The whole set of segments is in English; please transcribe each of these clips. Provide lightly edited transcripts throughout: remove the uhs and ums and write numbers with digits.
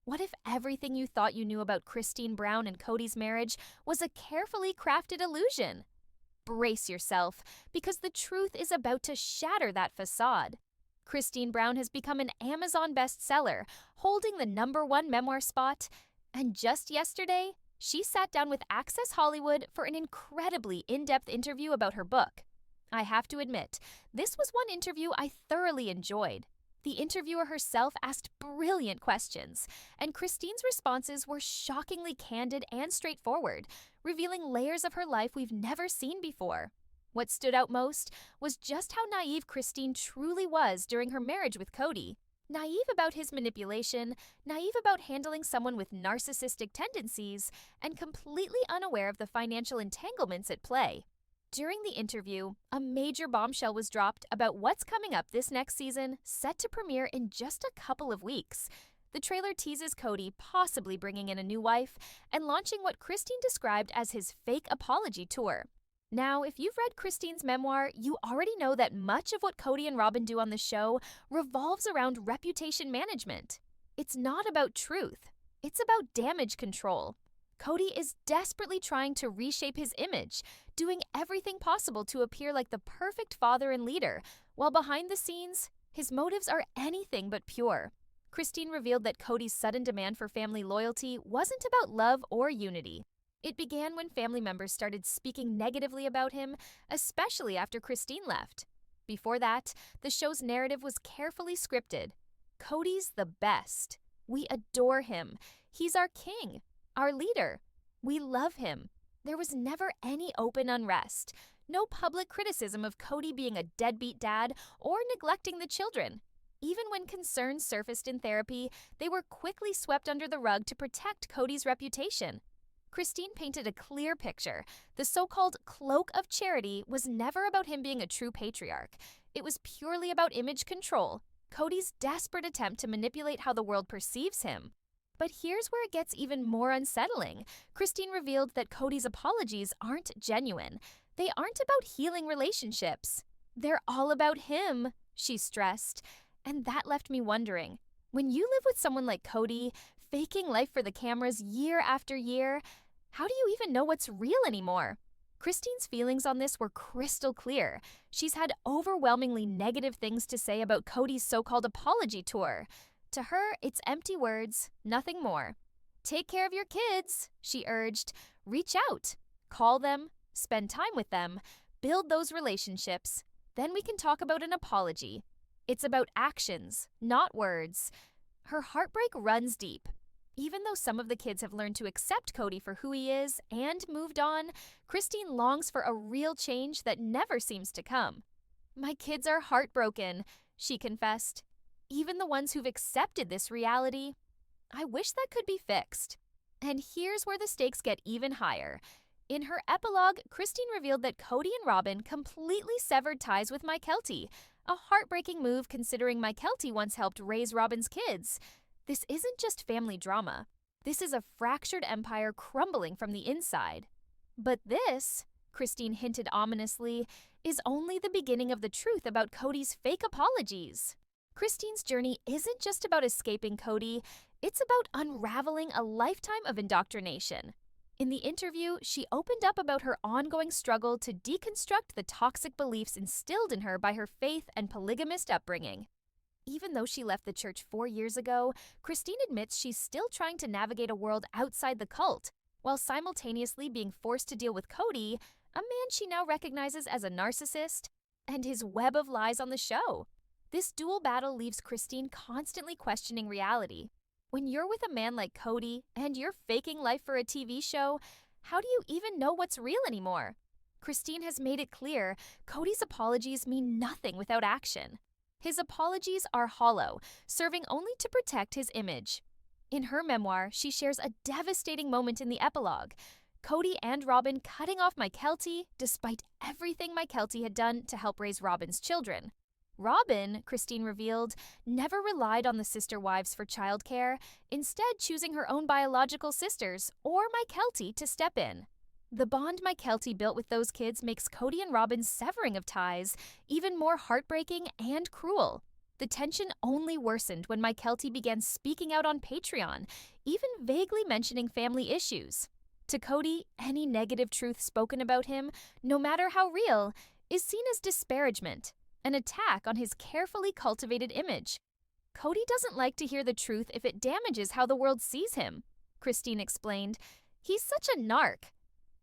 What if everything you thought you knew about Christine Brown and Kody's marriage was a carefully crafted illusion? Brace yourself, because the truth is about to shatter that facade. Christine Brown has become an Amazon bestseller, holding the #1 memoir spot, and just yesterday, she sat down with Access Hollywood for an incredibly in-depth interview about her book. I have to admit, this was one interview I thoroughly enjoyed. The interviewer herself asked brilliant questions, and Christine's responses were shockingly candid and straightforward, revealing layers of her life we've never seen before. What stood out most was just how naive Christine truly was during her marriage with Kody. Naive about his manipulation, naive about handling someone with narcissistic tendencies, and completely unaware of the financial entanglements at play. During the interview, a major bombshell was dropped about what's coming up this next season, set to premiere in just a couple of weeks. The trailer teases Kody possibly bringing in a new wife and launching what Christine described as his fake apology tour. Now, if you've read Christine's memoir, you already know that much of what Kody and Robyn do on the show revolves around reputation management. It's not about truth. It's about damage control. Kody is desperately trying to reshape his image, doing everything possible to appear like the perfect father and leader, while behind the scenes, his motives are anything but pure. Christine revealed that Kody's sudden demand for family loyalty wasn't about love or unity. It began when family members started speaking negatively about him, especially after Christine left. Before that, the show's narrative was carefully scripted. Kody's the best. We adore him. He's our king, our leader. We love him. There was never any open unrest, no public criticism of Kody being a deadbeat dad or neglecting the children. Even when concerns surfaced in therapy, they were quickly swept under the rug to protect Kody's reputation. Christine painted a clear picture. The so-called cloak of charity was never about him being a true patriarch. It was purely about image control, Kody's desperate attempt to manipulate how the world perceives him. But here's where it gets even more unsettling. Christine revealed that Kody's apologies aren't genuine. They aren't about healing relationships. They're all about him, she stressed. And that left me wondering, when you live with someone like Kody, faking life for the cameras year after year, how do you even know what's real anymore? Christine's feelings on this were crystal clear. She's had overwhelmingly negative things to say about Kody's so-called apology tour. To her, it's empty words, nothing more. Take care of your kids, she urged. Reach out. Call them, spend time with them, build those relationships. Then we can talk about an apology. It's about actions, not words. Her heartbreak runs deep. Even though some of the kids have learned to accept Kody for who he is and moved on, Christine longs for a real change that never seems to come. My kids are heartbroken, she confessed. Even the ones who've accepted this reality. I wish that could be fixed. And here's where the stakes get even higher. In her epilogue, Christine revealed that Kody and Robyn completely severed ties with Mykelti, a heartbreaking move considering Mykelti once helped raise Robyn's kids. This isn't just family drama. This is a fractured empire crumbling from the inside. But this, Christine hinted ominously, is only the beginning of the truth about Kody's fake apologies. Christine's journey isn't just about escaping Kody, it's about unraveling a lifetime of indoctrination. In the interview, she opened up about her ongoing struggle to deconstruct the toxic beliefs instilled in her by her faith and polygamist upbringing. Even though she left the church 4 years ago, Christine admits she's still trying to navigate a world outside the cult, while simultaneously being forced to deal with Kody, a man she now recognizes as a narcissist, and his web of lies on the show. This dual battle leaves Christine constantly questioning reality. When you're with a man like Kody and you're faking life for a TV show, how do you even know what's real anymore? Christine has made it clear Kody's apologies mean nothing without action. His apologies are hollow, serving only to protect his image. In her memoir, she shares a devastating moment in the epilogue. Kody and Robyn cutting off Mykelti despite everything Mykelti had done to help raise Robyn's children. Robyn, Christine revealed, never relied on the sister wives for childcare, instead choosing her own biological sisters or Mykelti to step in. The bond Mykelti built with those kids makes Kody and Robyn's severing of ties even more heartbreaking and cruel. The tension only worsened when Mykelti began speaking out on Patreon, even vaguely mentioning family issues. To Kody, any negative truth spoken about him, no matter how real, is seen as disparagement, an attack on his carefully cultivated image. Kody doesn't like to hear the truth if it damages how the world sees him, Christine explained. He's such a narc.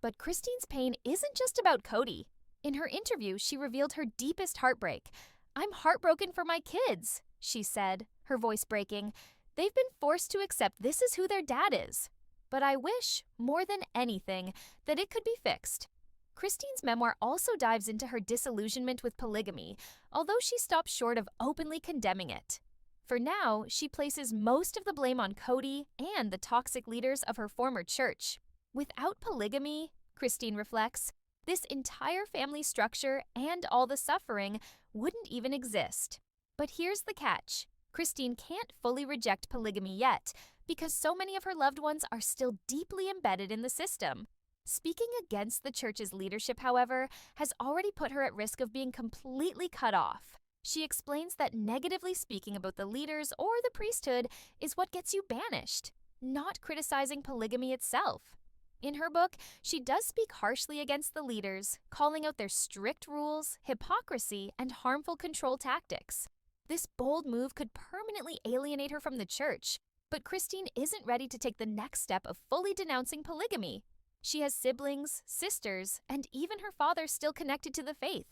But Christine's pain isn't just about Kody. In her interview, she revealed her deepest heartbreak. "I'm heartbroken for my kids," she said, her voice breaking. "They've been forced to accept this is who their dad is. But I wish, more than anything, that it could be fixed." Christine's memoir also dives into her disillusionment with polygamy, although she stops short of openly condemning it. For now, she places most of the blame on Kody and the toxic leaders of her former church. Without polygamy, Christine reflects, this entire family structure and all the suffering wouldn't even exist. But here's the catch. Christine can't fully reject polygamy yet because so many of her loved ones are still deeply embedded in the system. Speaking against the church's leadership, however, has already put her at risk of being completely cut off. She explains that negatively speaking about the leaders or the priesthood is what gets you banished, not criticizing polygamy itself. In her book, she does speak harshly against the leaders, calling out their strict rules, hypocrisy, and harmful control tactics. This bold move could permanently alienate her from the church, but Christine isn't ready to take the next step of fully denouncing polygamy. She has siblings, sisters, and even her father still connected to the faith.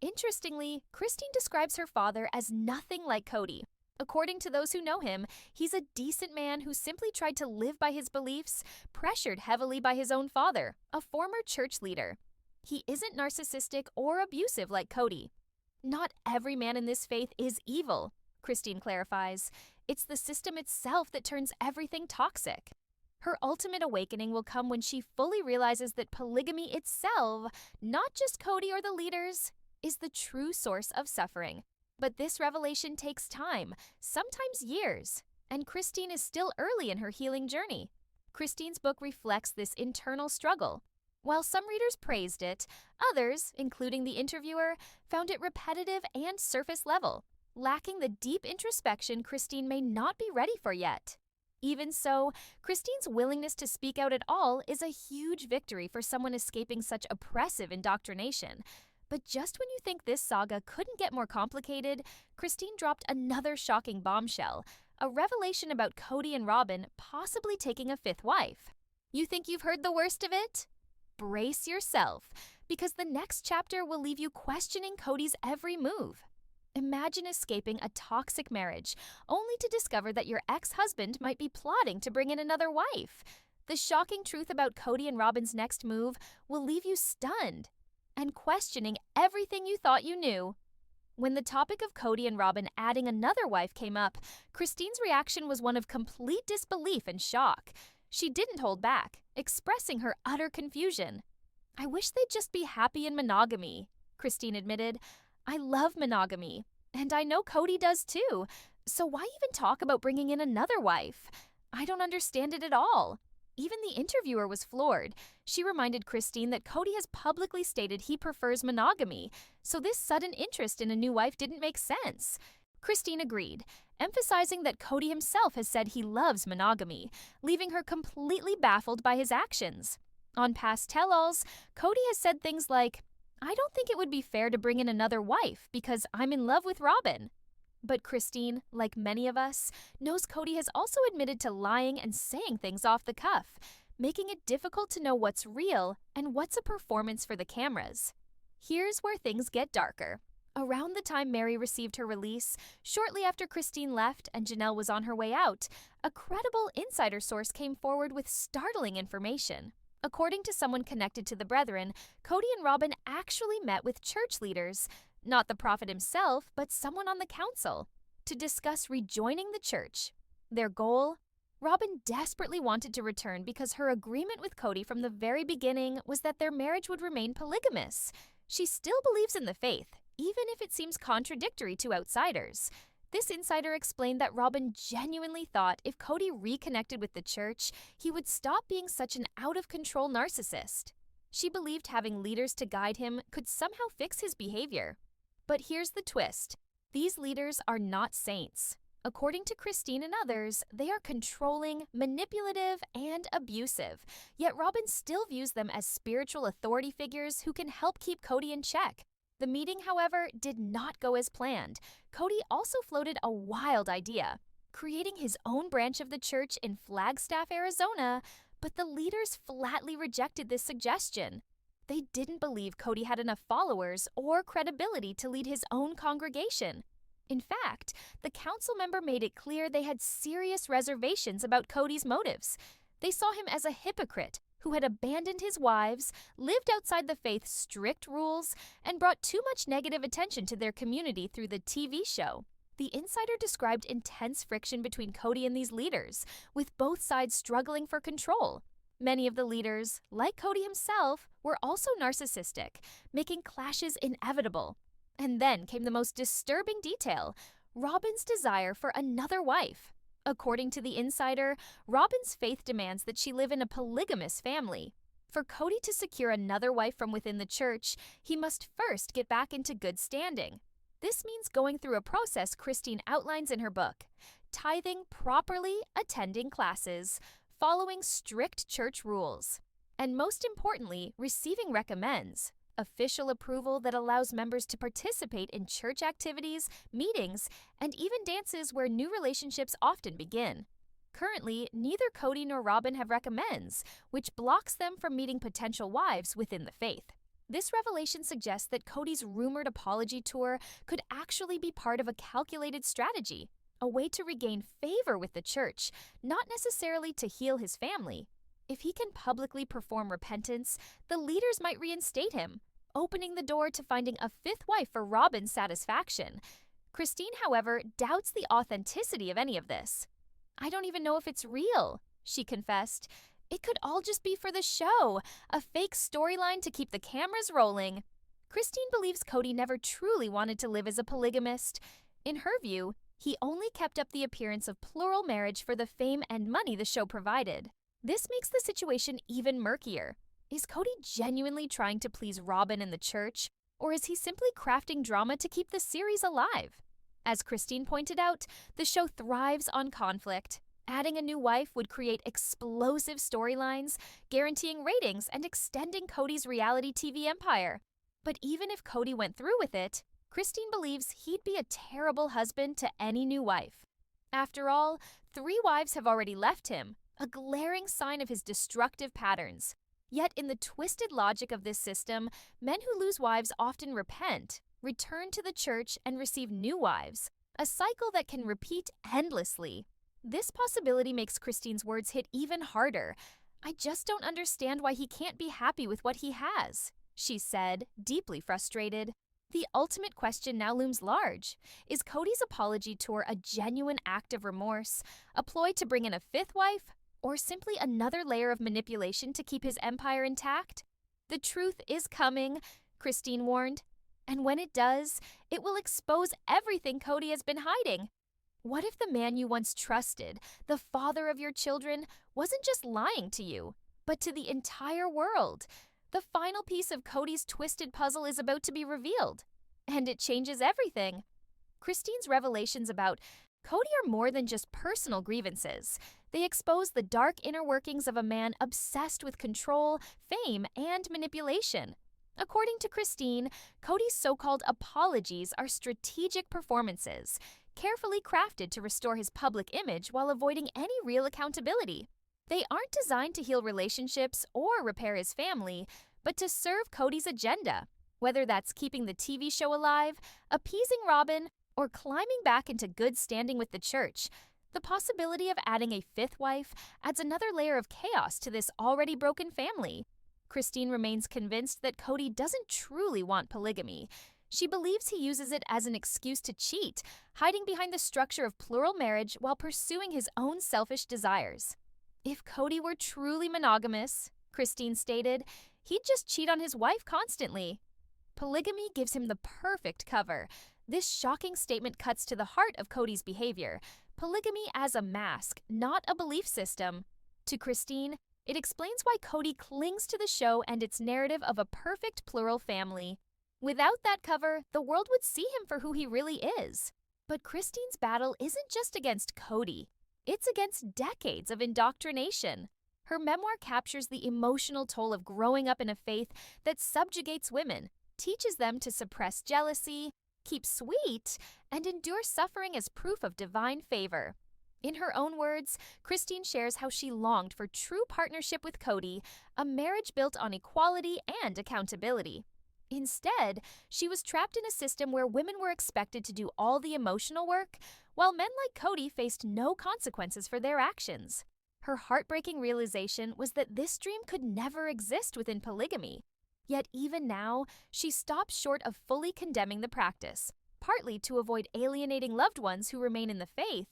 Interestingly, Christine describes her father as nothing like Kody. According to those who know him, he's a decent man who simply tried to live by his beliefs, pressured heavily by his own father, a former church leader. He isn't narcissistic or abusive like Kody. Not every man in this faith is evil, Christine clarifies. It's the system itself that turns everything toxic. Her ultimate awakening will come when she fully realizes that polygamy itself, not just Kody or the leaders, is the true source of suffering. But this revelation takes time, sometimes years, and Christine is still early in her healing journey. Christine's book reflects this internal struggle. While some readers praised it, others, including the interviewer, found it repetitive and surface level, lacking the deep introspection Christine may not be ready for yet. Even so, Christine's willingness to speak out at all is a huge victory for someone escaping such oppressive indoctrination. But just when you think this saga couldn't get more complicated, Christine dropped another shocking bombshell, a revelation about Kody and Robyn possibly taking a fifth wife. You think you've heard the worst of it? Brace yourself, because the next chapter will leave you questioning Kody's every move. Imagine escaping a toxic marriage, only to discover that your ex-husband might be plotting to bring in another wife. The shocking truth about Kody and Robyn's next move will leave you stunned and questioning everything you thought you knew. When the topic of Kody and Robyn adding another wife came up, Christine's reaction was one of complete disbelief and shock. She didn't hold back, expressing her utter confusion. "I wish they'd just be happy in monogamy," Christine admitted. "I love monogamy, and I know Kody does too, so why even talk about bringing in another wife? I don't understand it at all." Even the interviewer was floored. She reminded Christine that Kody has publicly stated he prefers monogamy, so this sudden interest in a new wife didn't make sense. Christine agreed, emphasizing that Kody himself has said he loves monogamy, leaving her completely baffled by his actions. On past tell-alls, Kody has said things like, "I don't think it would be fair to bring in another wife because I'm in love with Robyn." But Christine, like many of us, knows Kody has also admitted to lying and saying things off the cuff, making it difficult to know what's real and what's a performance for the cameras. Here's where things get darker. Around the time Mary received her release, shortly after Christine left and Janelle was on her way out, a credible insider source came forward with startling information. According to someone connected to the Brethren, Kody and Robyn actually met with church leaders, not the prophet himself, but someone on the council, to discuss rejoining the church. Their goal? Robyn desperately wanted to return because her agreement with Kody from the very beginning was that their marriage would remain polygamous. She still believes in the faith, even if it seems contradictory to outsiders. This insider explained that Robyn genuinely thought if Kody reconnected with the church, he would stop being such an out-of-control narcissist. She believed having leaders to guide him could somehow fix his behavior. But here's the twist. These leaders are not saints. According to Christine and others, they are controlling, manipulative, and abusive, yet Robyn still views them as spiritual authority figures who can help keep Kody in check. The meeting, however, did not go as planned. Kody also floated a wild idea, creating his own branch of the church in Flagstaff, Arizona, but the leaders flatly rejected this suggestion. They didn't believe Kody had enough followers or credibility to lead his own congregation. In fact, the council member made it clear they had serious reservations about Kody's motives. They saw him as a hypocrite who had abandoned his wives, lived outside the faith's strict rules, and brought too much negative attention to their community through the TV show. The insider described intense friction between Kody and these leaders, with both sides struggling for control. Many of the leaders, like Kody himself, were also narcissistic, making clashes inevitable. And then came the most disturbing detail, Robyn's desire for another wife. According to the insider, Robyn's faith demands that she live in a polygamous family. For Kody to secure another wife from within the church, he must first get back into good standing. This means going through a process Christine outlines in her book: tithing properly, attending classes, following strict church rules, and most importantly, receiving recommends, official approval that allows members to participate in church activities, meetings, and even dances where new relationships often begin. Currently, neither Kody nor Robyn have recommends, which blocks them from meeting potential wives within the faith. This revelation suggests that Kody's rumored apology tour could actually be part of a calculated strategy, a way to regain favor with the church, not necessarily to heal his family. If he can publicly perform repentance, the leaders might reinstate him, opening the door to finding a fifth wife for Robyn's satisfaction. Christine, however, doubts the authenticity of any of this. "I don't even know if it's real," she confessed. "It could all just be for the show, a fake storyline to keep the cameras rolling." Christine believes Kody never truly wanted to live as a polygamist. In her view, he only kept up the appearance of plural marriage for the fame and money the show provided. This makes the situation even murkier. Is Kody genuinely trying to please Robyn and the church, or is he simply crafting drama to keep the series alive? As Christine pointed out, the show thrives on conflict. Adding a new wife would create explosive storylines, guaranteeing ratings and extending Kody's reality TV empire. But even if Kody went through with it, Christine believes he'd be a terrible husband to any new wife. After all, 3 wives have already left him, a glaring sign of his destructive patterns. Yet in the twisted logic of this system, men who lose wives often repent, return to the church, and receive new wives, a cycle that can repeat endlessly. This possibility makes Christine's words hit even harder. "I just don't understand why he can't be happy with what he has," she said, deeply frustrated. The ultimate question now looms large. Is Kody's apology tour a genuine act of remorse, a ploy to bring in a fifth wife, or simply another layer of manipulation to keep his empire intact? The truth is coming, Christine warned, and when it does, it will expose everything Kody has been hiding. What if the man you once trusted, the father of your children, wasn't just lying to you, but to the entire world? The final piece of Kody's twisted puzzle is about to be revealed, and it changes everything. Christine's revelations about Kody are more than just personal grievances. They expose the dark inner workings of a man obsessed with control, fame, and manipulation. According to Christine, Kody's so-called apologies are strategic performances, carefully crafted to restore his public image while avoiding any real accountability. They aren't designed to heal relationships or repair his family, but to serve Kody's agenda, whether that's keeping the TV show alive, appeasing Robyn, or climbing back into good standing with the church. The possibility of adding a fifth wife adds another layer of chaos to this already broken family. Christine remains convinced that Kody doesn't truly want polygamy. She believes he uses it as an excuse to cheat, hiding behind the structure of plural marriage while pursuing his own selfish desires. If Kody were truly monogamous, Christine stated, he'd just cheat on his wife constantly. Polygamy gives him the perfect cover. This shocking statement cuts to the heart of Kody's behavior. Polygamy as a mask, not a belief system. To Christine, it explains why Kody clings to the show and its narrative of a perfect plural family. Without that cover, the world would see him for who he really is. But Christine's battle isn't just against Kody, it's against decades of indoctrination. Her memoir captures the emotional toll of growing up in a faith that subjugates women, teaches them to suppress jealousy, keep sweet, and endure suffering as proof of divine favor. In her own words, Christine shares how she longed for true partnership with Kody, a marriage built on equality and accountability. Instead, she was trapped in a system where women were expected to do all the emotional work, while men like Kody faced no consequences for their actions. Her heartbreaking realization was that this dream could never exist within polygamy. Yet even now, she stops short of fully condemning the practice, partly to avoid alienating loved ones who remain in the faith,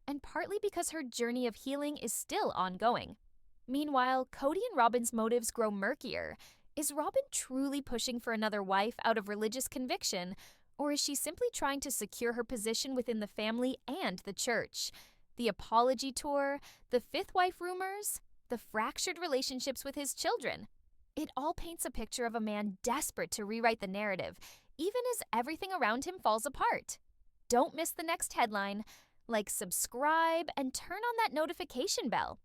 and partly because her journey of healing is still ongoing. Meanwhile, Kody and Robyn's motives grow murkier. Is Robyn truly pushing for another wife out of religious conviction, or is she simply trying to secure her position within the family and the church? The apology tour, the fifth wife rumors, the fractured relationships with his children. It all paints a picture of a man desperate to rewrite the narrative, even as everything around him falls apart. Don't miss the next headline. Like, subscribe, and turn on that notification bell.